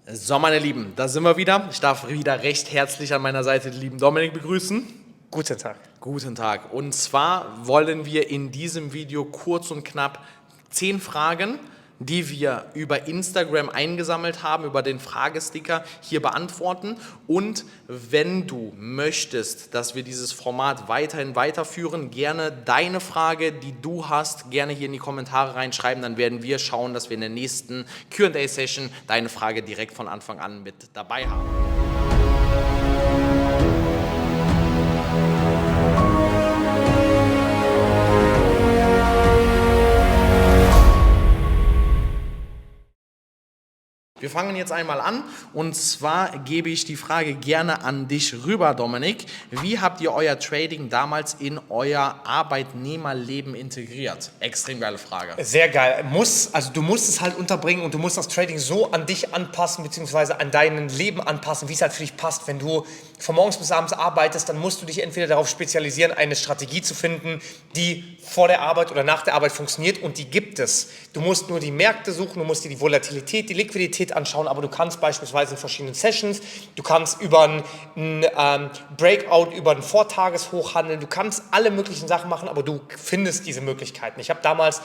So, meine Lieben, da sind wir wieder. Ich darf wieder recht herzlich an meiner Seite den lieben Dominik begrüßen. Guten Tag. Guten Tag. Und zwar wollen wir in diesem Video kurz und knapp 10 Fragen, die wir über Instagram eingesammelt haben, über den Fragesticker hier beantworten. Und wenn du möchtest, dass wir dieses Format weiterhin weiterführen, gerne deine Frage, die du hast, gerne hier in die Kommentare reinschreiben. Dann werden wir schauen, dass wir in der nächsten Q&A-Session deine Frage direkt von Anfang an mit dabei haben. Wir fangen jetzt einmal an und zwar gebe ich die Frage gerne an dich rüber, Dominik. Wie habt ihr euer Trading damals in euer Arbeitnehmerleben integriert? Extrem geile Frage. Sehr geil. Du musst es halt unterbringen und du musst das Trading so an dich anpassen, beziehungsweise an dein Leben anpassen, wie es halt für dich passt. Wenn du von morgens bis abends arbeitest, dann musst du dich entweder darauf spezialisieren, eine Strategie zu finden, die vor der Arbeit oder nach der Arbeit funktioniert, und die gibt es. Du musst nur die Märkte suchen, du musst dir die Volatilität, die Liquidität anschauen, aber du kannst beispielsweise in verschiedenen Sessions, du kannst über ein Breakout, über ein Vortageshoch handeln, du kannst alle möglichen Sachen machen, aber du findest diese Möglichkeiten. Ich habe damals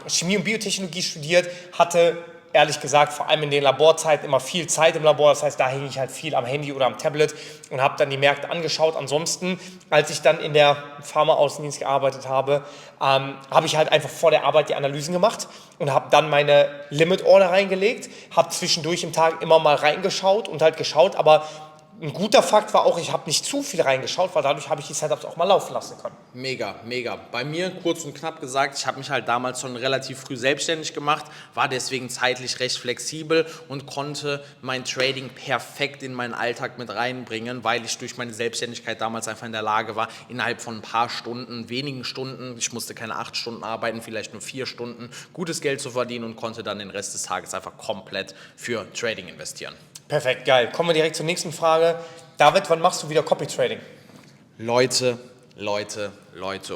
Chemie und Biotechnologie studiert, hatte ehrlich gesagt vor allem in den Laborzeiten immer viel Zeit im Labor, das heißt, da hing ich halt viel am Handy oder am Tablet und habe dann die Märkte angeschaut. Ansonsten, als ich dann in der Pharma-Außendienst gearbeitet habe, habe ich halt einfach vor der Arbeit die Analysen gemacht und habe dann meine Limit-Order reingelegt, habe zwischendurch im Tag immer mal reingeschaut und halt geschaut, aber ein guter Fakt war auch, ich habe nicht zu viel reingeschaut, weil dadurch habe ich die Setups auch mal laufen lassen können. Mega, mega. Bei mir, kurz und knapp gesagt, ich habe mich halt damals schon relativ früh selbstständig gemacht, war deswegen zeitlich recht flexibel und konnte mein Trading perfekt in meinen Alltag mit reinbringen, weil ich durch meine Selbstständigkeit damals einfach in der Lage war, innerhalb von ein paar Stunden, wenigen Stunden, ich musste keine 8 Stunden arbeiten, vielleicht nur 4 Stunden, gutes Geld zu verdienen und konnte dann den Rest des Tages einfach komplett für Trading investieren. Perfekt, geil. Kommen wir direkt zur nächsten Frage. David, wann machst du wieder Copy Trading? Leute,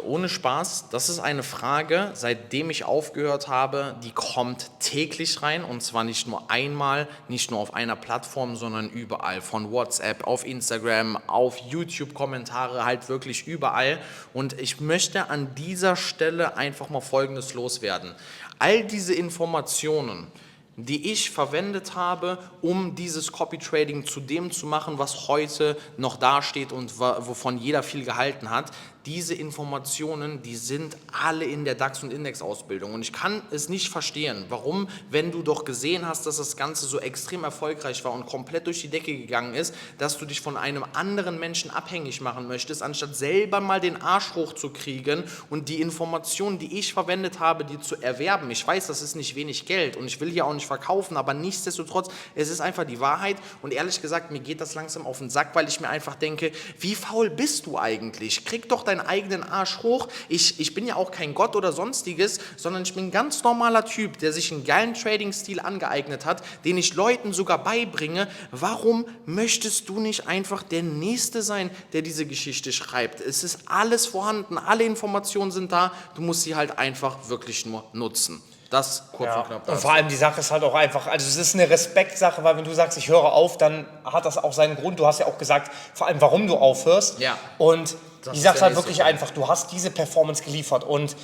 ohne Spaß, das ist eine Frage, seitdem ich aufgehört habe, die kommt täglich rein, und zwar nicht nur einmal, nicht nur auf einer Plattform, sondern überall, von WhatsApp, auf Instagram, auf YouTube, Kommentare, halt wirklich überall. Und ich möchte an dieser Stelle einfach mal Folgendes loswerden. All diese Informationen, die ich verwendet habe, um dieses Copy-Trading zu dem zu machen, was heute noch dasteht und wovon jeder viel gehalten hat. Diese Informationen, die sind alle in der DAX- und Index-Ausbildung. Und ich kann es nicht verstehen, warum, wenn du doch gesehen hast, dass das Ganze so extrem erfolgreich war und komplett durch die Decke gegangen ist, dass du dich von einem anderen Menschen abhängig machen möchtest, anstatt selber mal den Arsch hochzukriegen und die Informationen, die ich verwendet habe, die zu erwerben. Ich weiß, das ist nicht wenig Geld und ich will hier auch nicht verkaufen, aber nichtsdestotrotz, es ist einfach die Wahrheit, und ehrlich gesagt, mir geht das langsam auf den Sack, weil ich mir einfach denke, wie faul bist du eigentlich? Krieg doch deinen eigenen Arsch hoch. Ich bin ja auch kein Gott oder sonstiges, sondern ich bin ein ganz normaler Typ, der sich einen geilen Trading-Stil angeeignet hat, den ich Leuten sogar beibringe. Warum möchtest du nicht einfach der Nächste sein, der diese Geschichte schreibt? Es ist alles vorhanden, alle Informationen sind da, du musst sie halt einfach wirklich nur nutzen. Das kurz und knapp. Und vor allem die Sache ist halt auch einfach, also es ist eine Respektsache, weil wenn du sagst, ich höre auf, dann hat das auch seinen Grund. Du hast ja auch gesagt, vor allem warum du aufhörst. Ja. Und Das ich sag's ist halt ja wirklich so. einfach, du hast diese Performance geliefert und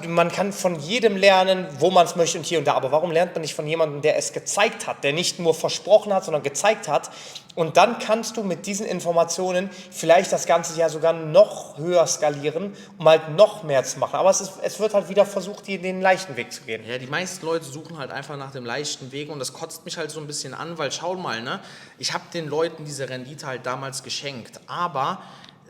man kann von jedem lernen, wo man es möchte und hier und da. Aber warum lernt man nicht von jemandem, der es gezeigt hat, der nicht nur versprochen hat, sondern gezeigt hat? Und dann kannst du mit diesen Informationen vielleicht das Ganze ja sogar noch höher skalieren, um halt noch mehr zu machen. Aber es wird halt wieder versucht, den leichten Weg zu gehen. Ja, die meisten Leute suchen halt einfach nach dem leichten Weg, und das kotzt mich halt so ein bisschen an, weil schau mal, ne, ich habe den Leuten diese Rendite halt damals geschenkt, aber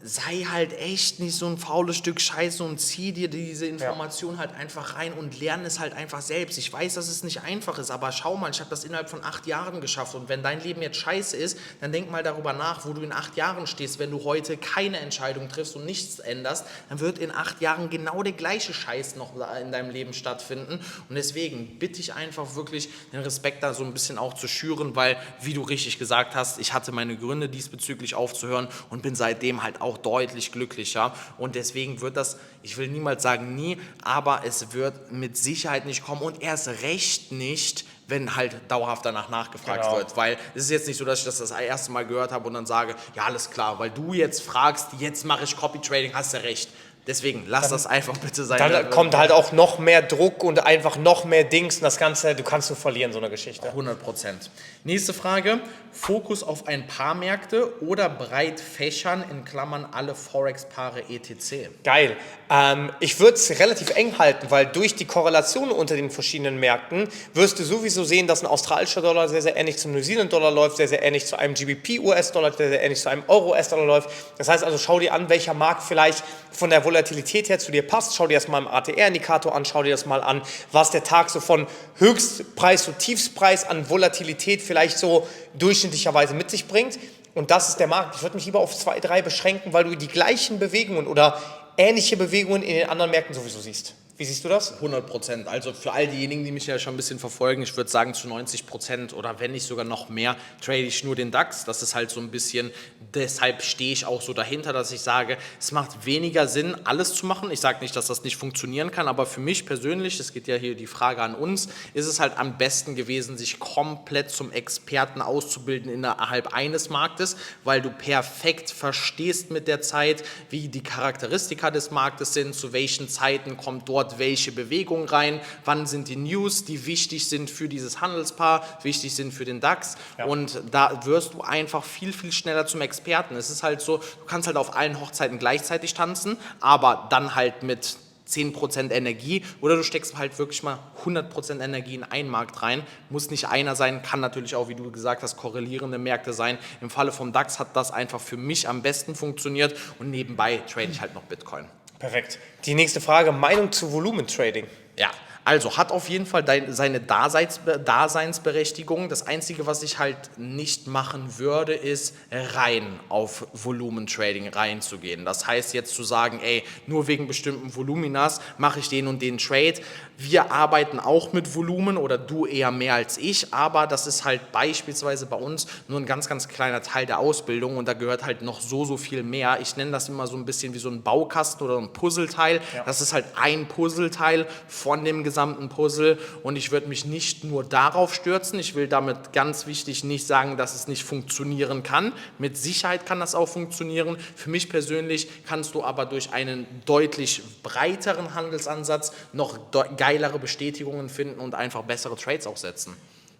sei halt echt nicht so ein faules Stück Scheiße und zieh dir diese Information halt einfach rein und lerne es halt einfach selbst. Ich weiß, dass es nicht einfach ist, aber schau mal, ich habe das innerhalb von 8 Jahren geschafft, und wenn dein Leben jetzt scheiße ist, dann denk mal darüber nach, wo du in 8 Jahren stehst. Wenn du heute keine Entscheidung triffst und nichts änderst, dann wird in 8 Jahren genau der gleiche Scheiß noch in deinem Leben stattfinden, und deswegen bitte ich einfach wirklich, den Respekt da so ein bisschen auch zu schüren, weil, wie du richtig gesagt hast, ich hatte meine Gründe diesbezüglich aufzuhören und bin seitdem halt auch deutlich glücklicher, und deswegen wird das, ich will niemals sagen nie, aber es wird mit Sicherheit nicht kommen und erst recht nicht, wenn halt dauerhaft danach nachgefragt Genau. wird. Weil es ist jetzt nicht so, dass ich das erste Mal gehört habe und dann sage, ja, alles klar, weil du jetzt fragst, jetzt mache ich Copy Trading, hast du recht. Deswegen, lass das einfach bitte sein. Dann kommt halt auch noch mehr Druck und einfach noch mehr Dings und das Ganze, du kannst nur verlieren, so eine Geschichte. 100%. Nächste Frage, Fokus auf ein paar Märkte oder breit fächern, in Klammern alle Forex-Paare etc. Geil. Ich würde es relativ eng halten, weil durch die Korrelation unter den verschiedenen Märkten wirst du sowieso sehen, dass ein australischer Dollar sehr, sehr ähnlich zum Neuseeland-Dollar läuft, sehr, sehr ähnlich zu einem GBP-US-Dollar, sehr, sehr ähnlich zu einem Euro-US-Dollar läuft. Das heißt also, schau dir an, welcher Markt vielleicht von der Volatilität her zu dir passt. Schau dir das mal im ATR-Indikator an, schau dir das mal an, was der Tag so von Höchstpreis zu Tiefstpreis an Volatilität vielleicht so durchschnittlicherweise mit sich bringt. Und das ist der Markt. Ich würde mich lieber auf 2, 3 beschränken, weil du die gleichen Bewegungen oder ähnliche Bewegungen in den anderen Märkten sowieso siehst. Wie siehst du das? 100%. Also für all diejenigen, die mich ja schon ein bisschen verfolgen, ich würde sagen zu 90% oder wenn nicht sogar noch mehr, trade ich nur den DAX. Das ist halt so ein bisschen, deshalb stehe ich auch so dahinter, dass ich sage, es macht weniger Sinn, alles zu machen. Ich sage nicht, dass das nicht funktionieren kann, aber für mich persönlich, es geht ja hier die Frage an uns, ist es halt am besten gewesen, sich komplett zum Experten auszubilden innerhalb eines Marktes, weil du perfekt verstehst mit der Zeit, wie die Charakteristika des Marktes sind, zu welchen Zeiten kommt dort welche Bewegung rein, wann sind die News, die wichtig sind für dieses Handelspaar, wichtig sind für den DAX und da wirst du einfach viel, viel schneller zum Experten. Es ist halt so, du kannst halt auf allen Hochzeiten gleichzeitig tanzen, aber dann halt mit 10% Energie oder du steckst halt wirklich mal 100% Energie in einen Markt rein, muss nicht einer sein, kann natürlich auch, wie du gesagt hast, korrelierende Märkte sein. Im Falle vom DAX hat das einfach für mich am besten funktioniert und nebenbei trade ich halt noch Bitcoin. Perfekt. Die nächste Frage, Meinung zu Volumentrading. Ja, also hat auf jeden Fall seine Daseinsberechtigung. Das Einzige, was ich halt nicht machen würde, ist rein auf Volumentrading reinzugehen. Das heißt jetzt zu sagen, ey, nur wegen bestimmten Voluminas mache ich den und den Trade. Wir arbeiten auch mit Volumen oder du eher mehr als ich, aber das ist halt beispielsweise bei uns nur ein ganz, ganz kleiner Teil der Ausbildung und da gehört halt noch so viel mehr. Ich nenne das immer so ein bisschen wie so ein Baukasten oder ein Puzzleteil. Ja. Das ist halt ein Puzzleteil von dem gesamten Puzzle und ich würde mich nicht nur darauf stürzen. Ich will damit ganz wichtig nicht sagen, dass es nicht funktionieren kann. Mit Sicherheit kann das auch funktionieren. Für mich persönlich kannst du aber durch einen deutlich breiteren Handelsansatz noch geilere Bestätigungen finden und einfach bessere Trades auch setzen.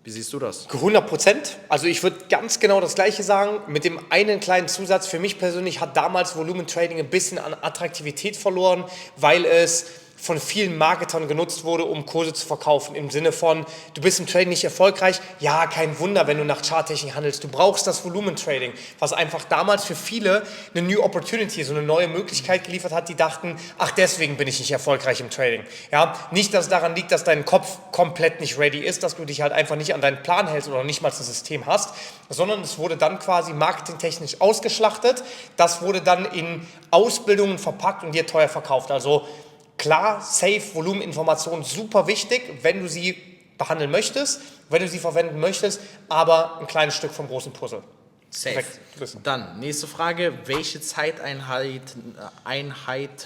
Wie siehst du das? 100%. Also ich würde ganz genau das Gleiche sagen, mit dem einen kleinen Zusatz. Für mich persönlich hat damals Volumentrading ein bisschen an Attraktivität verloren, weil es von vielen Marketern genutzt wurde, um Kurse zu verkaufen. Im Sinne von, du bist im Trading nicht erfolgreich. Ja, kein Wunder, wenn du nach Charttechnik handelst. Du brauchst das Volumentrading, was einfach damals für viele eine New Opportunity, so eine neue Möglichkeit geliefert hat, die dachten, ach, deswegen bin ich nicht erfolgreich im Trading. Ja, nicht, dass es daran liegt, dass dein Kopf komplett nicht ready ist, dass du dich halt einfach nicht an deinen Plan hältst oder nicht mal ein System hast, sondern es wurde dann quasi marketingtechnisch ausgeschlachtet. Das wurde dann in Ausbildungen verpackt und dir teuer verkauft. Also klar, safe, Volumeninformationen, super wichtig, wenn du sie behandeln möchtest, wenn du sie verwenden möchtest, aber ein kleines Stück vom großen Puzzle. Safe. Dann, nächste Frage. Welche Zeiteinheiten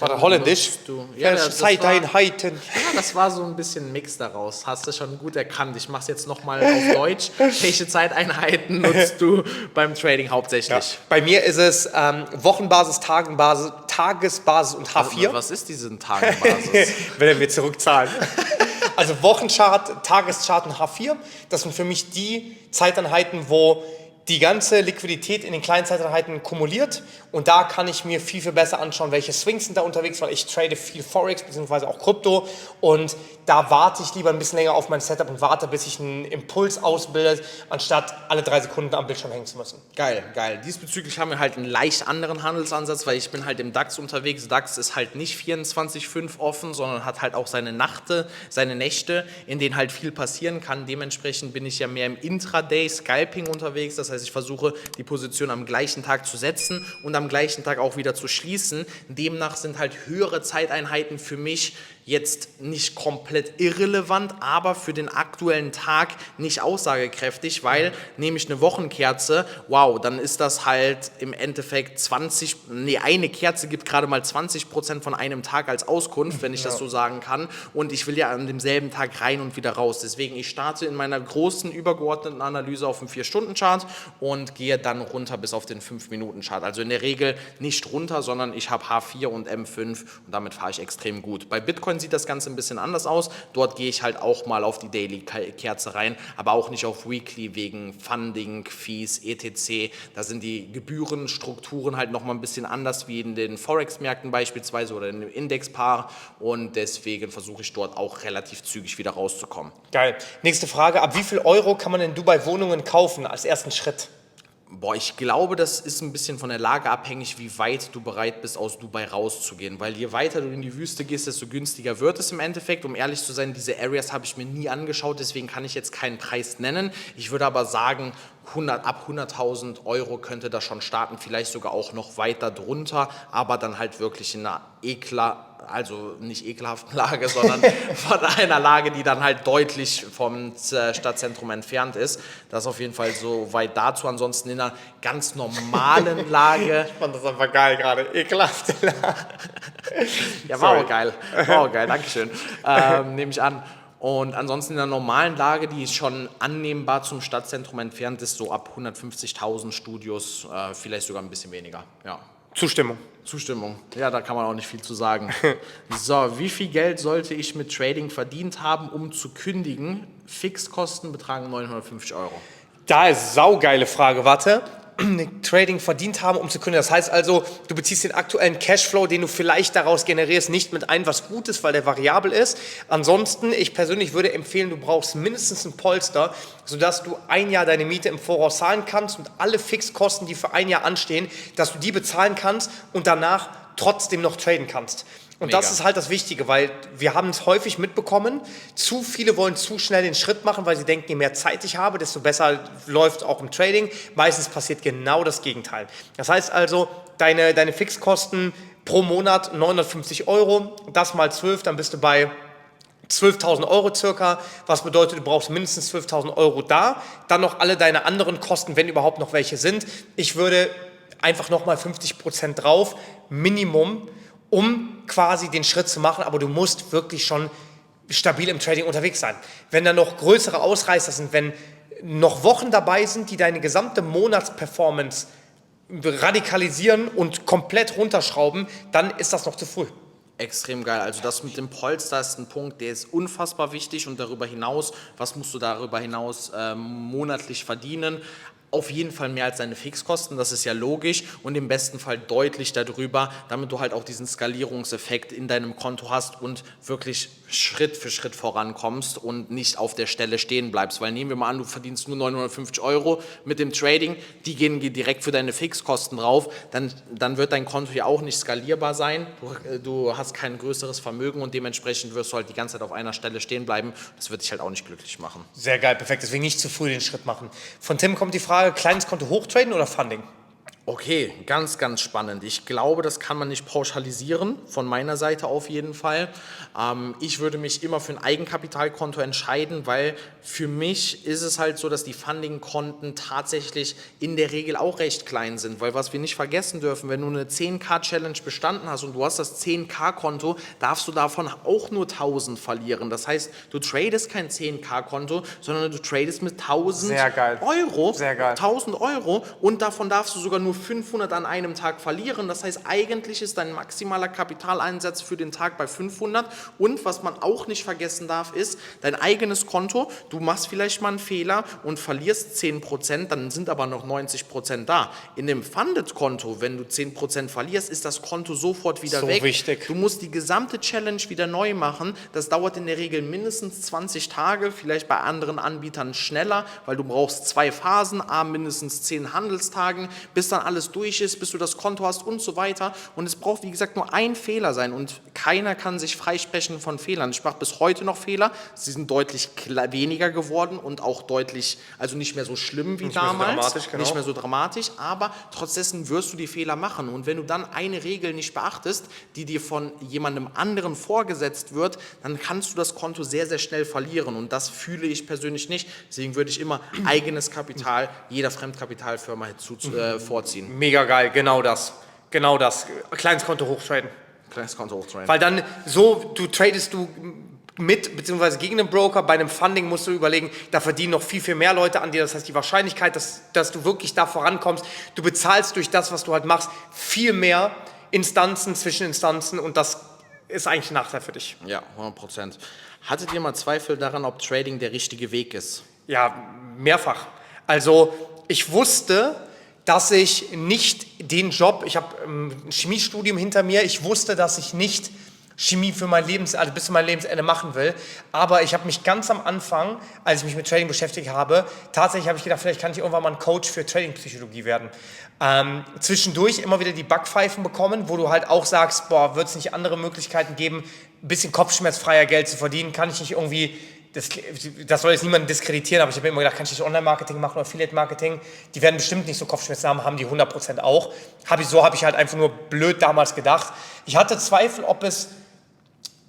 War holländisch? Du? Ja, Zeiteinheiten. Ja, das war so ein bisschen Mix daraus. Hast du schon gut erkannt. Ich mache es jetzt nochmal auf Deutsch. Welche Zeiteinheiten nutzt du beim Trading hauptsächlich? Ja. Bei mir ist es Wochenbasis, Tagesbasis und H4. Was ist diese Tagesbasis? Wenn wir zurückzahlen. Also Wochenchart, Tageschart und H4. Das sind für mich die Zeiteinheiten, wo die ganze Liquidität in den kleinen Zeiteinheiten kumuliert und da kann ich mir viel, viel besser anschauen, welche Swings sind da unterwegs, weil ich trade viel Forex bzw. auch Krypto und da warte ich lieber ein bisschen länger auf mein Setup und warte, bis sich ein Impuls ausbildet, anstatt alle 3 Sekunden am Bildschirm hängen zu müssen. Geil, geil. Diesbezüglich haben wir halt einen leicht anderen Handelsansatz, weil ich bin halt im DAX unterwegs. DAX ist halt nicht 24/5 offen, sondern hat halt auch seine Nächte, in denen halt viel passieren kann. Dementsprechend bin ich ja mehr im Intraday-Scalping unterwegs, das heißt, ich versuche, die Position am gleichen Tag zu setzen und am gleichen Tag auch wieder zu schließen. Demnach sind halt höhere Zeiteinheiten für mich jetzt nicht komplett irrelevant, aber für den aktuellen Tag nicht aussagekräftig, weil nehme ich eine Wochenkerze, wow, dann ist das halt im Endeffekt eine Kerze gibt gerade mal 20% von einem Tag als Auskunft, wenn ich das so sagen kann, und ich will ja an demselben Tag rein und wieder raus. Deswegen, ich starte in meiner großen übergeordneten Analyse auf dem 4-Stunden-Chart und gehe dann runter bis auf den 5-Minuten-Chart. Also in der Regel nicht runter, sondern ich habe H4 und M5 und damit fahre ich extrem gut. Bei Bitcoin sieht das Ganze ein bisschen anders aus. Dort gehe ich halt auch mal auf die Daily-Kerze rein, aber auch nicht auf Weekly wegen Funding, Fees, etc. Da sind die Gebührenstrukturen halt nochmal ein bisschen anders wie in den Forex-Märkten beispielsweise oder in dem Indexpaar, und deswegen versuche ich dort auch relativ zügig wieder rauszukommen. Geil. Nächste Frage, ab wie viel Euro kann man in Dubai Wohnungen kaufen als ersten Schritt? Boah, ich glaube, das ist ein bisschen von der Lage abhängig, wie weit du bereit bist, aus Dubai rauszugehen. Weil je weiter du in die Wüste gehst, desto günstiger wird es im Endeffekt. Um ehrlich zu sein, diese Areas habe ich mir nie angeschaut, deswegen kann ich jetzt keinen Preis nennen. Ich würde aber sagen, ab 100.000 Euro könnte das schon starten, vielleicht sogar auch noch weiter drunter, aber dann halt wirklich in einer also nicht ekelhaften Lage, sondern von einer Lage, die dann halt deutlich vom Stadtzentrum entfernt ist. Das ist auf jeden Fall so weit dazu. Ansonsten in einer ganz normalen Lage. Ich fand das einfach geil gerade, ekelhafte Lage. Ja, war auch geil. War auch geil, Dankeschön. Nehme ich an. Und ansonsten in einer normalen Lage, die ist schon annehmbar zum Stadtzentrum entfernt ist, so ab 150.000 Studios, vielleicht sogar ein bisschen weniger. Ja. Zustimmung. Ja, da kann man auch nicht viel zu sagen. So, wie viel Geld sollte ich mit Trading verdient haben, um zu kündigen? Fixkosten betragen 950 Euro. Da ist saugeile Frage, warte. Trading verdient haben, um zu kündigen. Das heißt also, du beziehst den aktuellen Cashflow, den du vielleicht daraus generierst, nicht mit ein, was gut ist, weil der variabel ist. Ansonsten, ich persönlich würde empfehlen, du brauchst mindestens ein Polster, sodass du ein Jahr deine Miete im Voraus zahlen kannst und alle Fixkosten, die für ein Jahr anstehen, dass du die bezahlen kannst und danach trotzdem noch traden kannst. Und das ist halt das Wichtige, weil wir haben es häufig mitbekommen, zu viele wollen zu schnell den Schritt machen, weil sie denken, je mehr Zeit ich habe, desto besser läuft auch im Trading. Meistens passiert genau das Gegenteil. Das heißt also, deine Fixkosten pro Monat 950 Euro, das mal 12, dann bist du bei 12.000 Euro circa, was bedeutet, du brauchst mindestens 12.000 Euro da, dann noch alle deine anderen Kosten, wenn überhaupt noch welche sind. Ich würde einfach nochmal 50% drauf, Minimum, um quasi den Schritt zu machen, aber du musst wirklich schon stabil im Trading unterwegs sein. Wenn da noch größere Ausreißer sind, wenn noch Wochen dabei sind, die deine gesamte Monatsperformance radikalisieren und komplett runterschrauben, dann ist das noch zu früh. Extrem geil. Also das mit dem Polster ist ein Punkt, der ist unfassbar wichtig, und darüber hinaus, was musst du darüber hinaus monatlich verdienen? Auf jeden Fall mehr als deine Fixkosten, das ist ja logisch, und im besten Fall deutlich darüber, damit du halt auch diesen Skalierungseffekt in deinem Konto hast und wirklich Schritt für Schritt vorankommst und nicht auf der Stelle stehen bleibst. Weil nehmen wir mal an, du verdienst nur 950 Euro mit dem Trading, die gehen direkt für deine Fixkosten drauf, dann wird dein Konto ja auch nicht skalierbar sein, du hast kein größeres Vermögen und dementsprechend wirst du halt die ganze Zeit auf einer Stelle stehen bleiben. Das wird dich halt auch nicht glücklich machen. Sehr geil, perfekt, deswegen nicht zu früh den Schritt machen. Von Tim kommt die Frage, kleines Konto hochtraden oder Funding? Okay, ganz, ganz spannend. Ich glaube, das kann man nicht pauschalisieren, von meiner Seite auf jeden Fall. Ich würde mich immer für ein Eigenkapitalkonto entscheiden, weil für mich ist es halt so, dass die Funding-Konten tatsächlich in der Regel auch recht klein sind, weil was wir nicht vergessen dürfen, wenn du eine 10.000-Challenge bestanden hast und du hast das 10.000-Konto, darfst du davon auch nur 1.000 verlieren. Das heißt, du tradest kein 10.000-Konto, sondern du tradest mit 1.000 Euro. Sehr geil. 1.000 Euro, und davon darfst du sogar nur 500 an einem Tag verlieren. Das heißt, eigentlich ist dein maximaler Kapitaleinsatz für den Tag bei 500. Und was man auch nicht vergessen darf, ist dein eigenes Konto. Du machst vielleicht mal einen Fehler und verlierst 10%, dann sind aber noch 90% da. In dem Funded-Konto, wenn du 10% verlierst, ist das Konto sofort wieder weg. Wichtig. Du musst die gesamte Challenge wieder neu machen. Das dauert in der Regel mindestens 20 Tage, vielleicht bei anderen Anbietern schneller, weil du brauchst 2 Phasen, mindestens 10 Handelstagen, bis dann alles durch ist, bis du das Konto hast und so weiter. Und es braucht, wie gesagt, nur ein Fehler sein und keiner kann sich freisprechen von Fehlern. Ich mache bis heute noch Fehler, sie sind deutlich weniger geworden und auch deutlich, also nicht mehr so schlimm wie Nicht mehr so damals, dramatisch, genau. nicht mehr so dramatisch, aber trotzdem wirst du die Fehler machen. Und wenn du dann eine Regel nicht beachtest, die dir von jemandem anderen vorgesetzt wird, dann kannst du das Konto sehr, sehr schnell verlieren. Und das fühle ich persönlich nicht. Deswegen würde ich immer eigenes Kapital jeder Fremdkapitalfirma vorziehen. Mega geil, genau das. Genau das. Kleines Konto hochtraden. Kleines Konto hochtraden. Weil dann so, tradest du mit, beziehungsweise gegen einen Broker. Bei einem Funding musst du überlegen, da verdienen noch viel, viel mehr Leute an dir. Das heißt, die Wahrscheinlichkeit, dass du wirklich da vorankommst, du bezahlst durch das, was du halt machst, viel mehr Instanzen, Zwischeninstanzen und das ist eigentlich ein Nachteil für dich. Ja, 100%. Hattet ihr mal Zweifel daran, ob Trading der richtige Weg ist? Ja, mehrfach. Also ich wusste, dass ich nicht den Job, ich habe ein Chemiestudium hinter mir, ich wusste, dass ich nicht Chemie für mein also bis zu meinem Lebensende machen will, aber ich habe mich ganz am Anfang, als ich mich mit Trading beschäftigt habe, tatsächlich habe ich gedacht, vielleicht kann ich irgendwann mal ein Coach für Trading-Psychologie werden. Zwischendurch immer wieder die Backpfeifen bekommen, wo du halt auch sagst, boah, wird es nicht andere Möglichkeiten geben, ein bisschen kopfschmerzfreier Geld zu verdienen, kann ich nicht irgendwie, das soll jetzt niemanden diskreditieren, aber ich habe mir immer gedacht, kann ich nicht Online-Marketing machen oder Affiliate-Marketing, die werden bestimmt nicht so Kopfschmerzen haben die 100% auch. So habe ich halt einfach nur blöd damals gedacht. Ich hatte Zweifel,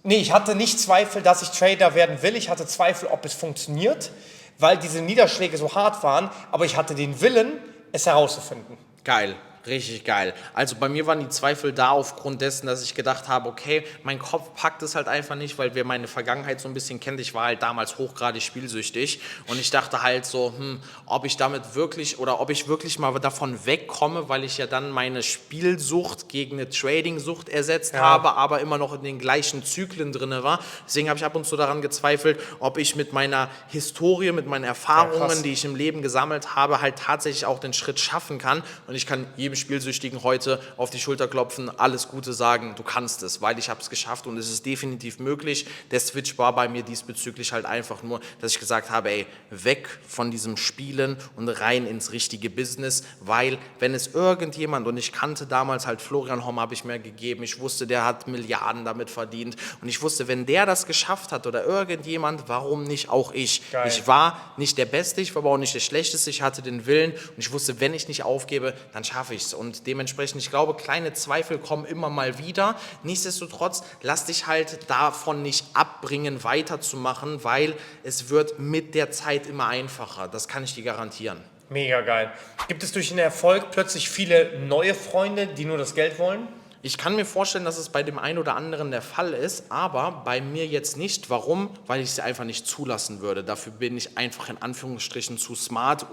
ich hatte nicht Zweifel, dass ich Trader werden will, ich hatte Zweifel, ob es funktioniert, weil diese Niederschläge so hart waren, aber ich hatte den Willen, es herauszufinden. Geil. Richtig geil. Also bei mir waren die Zweifel da aufgrund dessen, dass ich gedacht habe, okay, mein Kopf packt es halt einfach nicht, weil wer meine Vergangenheit so ein bisschen kennt, ich war halt damals hochgradig spielsüchtig und ich dachte halt so, ob ich damit wirklich oder ob ich wirklich mal davon wegkomme, weil ich ja dann meine Spielsucht gegen eine Trading-Sucht ersetzt habe, aber immer noch in den gleichen Zyklen drin war. Deswegen habe ich ab und zu daran gezweifelt, ob ich mit meiner Historie, mit meinen Erfahrungen, die ich im Leben gesammelt habe, halt tatsächlich auch den Schritt schaffen kann und ich kann jedem Spielsüchtigen heute auf die Schulter klopfen, alles Gute sagen, du kannst es, weil ich habe es geschafft und es ist definitiv möglich. Der Switch war bei mir diesbezüglich halt einfach nur, dass ich gesagt habe, ey, weg von diesem Spielen und rein ins richtige Business, weil wenn es irgendjemand, und ich kannte damals halt Florian Homm, habe ich mir gegeben, ich wusste, der hat Milliarden damit verdient und ich wusste, wenn der das geschafft hat oder irgendjemand, warum nicht auch ich? Geil. Ich war nicht der Beste, ich war aber auch nicht der Schlechteste, ich hatte den Willen und ich wusste, wenn ich nicht aufgebe, dann schaffe ich es. Und dementsprechend, ich glaube, kleine Zweifel kommen immer mal wieder. Nichtsdestotrotz, lass dich halt davon nicht abbringen, weiterzumachen, weil es wird mit der Zeit immer einfacher. Das kann ich dir garantieren. Mega geil. Gibt es durch den Erfolg plötzlich viele neue Freunde, die nur das Geld wollen? Ich kann mir vorstellen, dass es bei dem einen oder anderen der Fall ist, aber bei mir jetzt nicht. Warum? Weil ich es einfach nicht zulassen würde. Dafür bin ich einfach in Anführungsstrichen zu smart,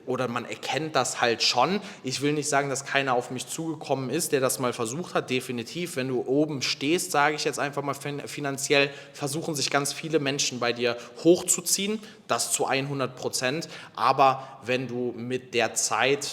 oder man erkennt das halt schon. Ich will nicht sagen, dass keiner auf mich zugekommen ist, der das mal versucht hat. Definitiv, wenn du oben stehst, sage ich jetzt einfach mal finanziell, versuchen sich ganz viele Menschen bei dir hochzuziehen. Das zu 100%. Aber wenn du mit der Zeit,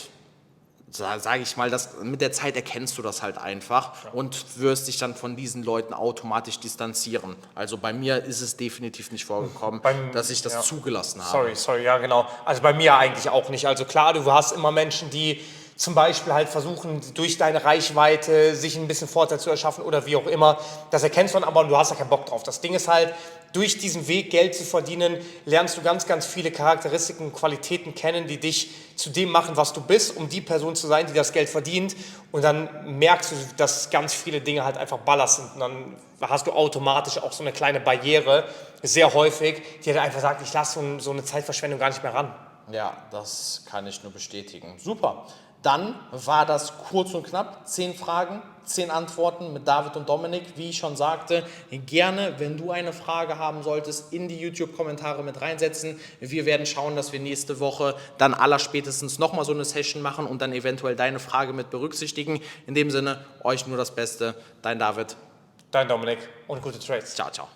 sage ich mal, mit der Zeit erkennst du das halt einfach und wirst dich dann von diesen Leuten automatisch distanzieren. Also bei mir ist es definitiv nicht vorgekommen, dass ich das zugelassen habe. Sorry, ja genau. Also bei mir eigentlich auch nicht. Also klar, du hast immer Menschen, die zum Beispiel halt versuchen, durch deine Reichweite sich ein bisschen Vorteil zu erschaffen oder wie auch immer. Das erkennst du dann aber und du hast da keinen Bock drauf. Das Ding ist halt, durch diesen Weg Geld zu verdienen, lernst du ganz, ganz viele Charakteristiken und Qualitäten kennen, die dich zu dem machen, was du bist, um die Person zu sein, die das Geld verdient. Und dann merkst du, dass ganz viele Dinge halt einfach Ballast sind. Und dann hast du automatisch auch so eine kleine Barriere, sehr häufig, die halt einfach sagt, ich lasse so eine Zeitverschwendung gar nicht mehr ran. Ja, das kann ich nur bestätigen. Super. Dann war das kurz und knapp. 10 Fragen, 10 Antworten mit David und Dominik. Wie ich schon sagte, gerne, wenn du eine Frage haben solltest, in die YouTube-Kommentare mit reinsetzen. Wir werden schauen, dass wir nächste Woche dann allerspätestens nochmal so eine Session machen und dann eventuell deine Frage mit berücksichtigen. In dem Sinne, euch nur das Beste. Dein David. Dein Dominik und gute Trades. Ciao, ciao.